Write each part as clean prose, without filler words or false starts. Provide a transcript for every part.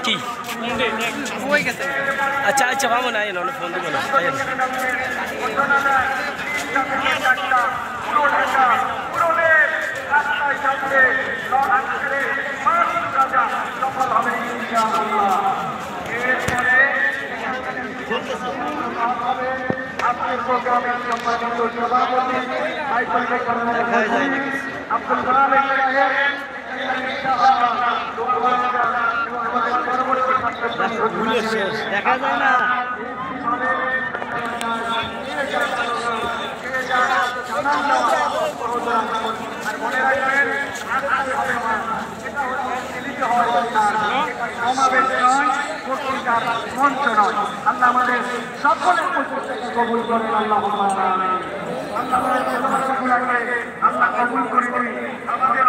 কি আচ্ছা আচ্ছা ভাবো না এনে ফোন দেবো না আজকের প্রোগ্রামের সম্মানিত সভাপতি আব্দুল মালিক সাহেব দেখা যায় না মঞ্চ নয় আল্লাহ আমাদের সকলের প্রচেষ্টাকে কবুল করেন আল্লাহ আল্লাহ কবুল করে দিন আমাদের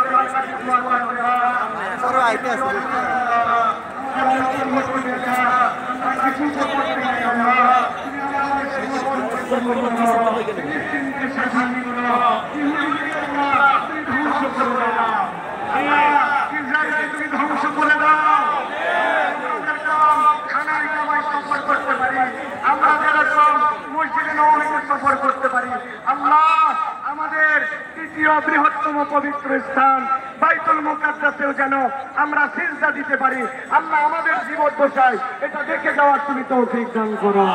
তুমি ধ্বংস করে দাও খানায় কামায় সফর করতে পারি আমরা যেরকম মসজিদে নববীতে সফর করতে পারি আল্লাহ আমাদের তৃতীয় বৃহত্তম পবিত্র স্থান বাইতুল মুকাদ্দাসেও যেন আমরা সিজদা দিতে পারি আল্লাহ আমাদের জীবদ্দশায় এটা দেখে যাওয়ার তুমি তৌফিক দান করো।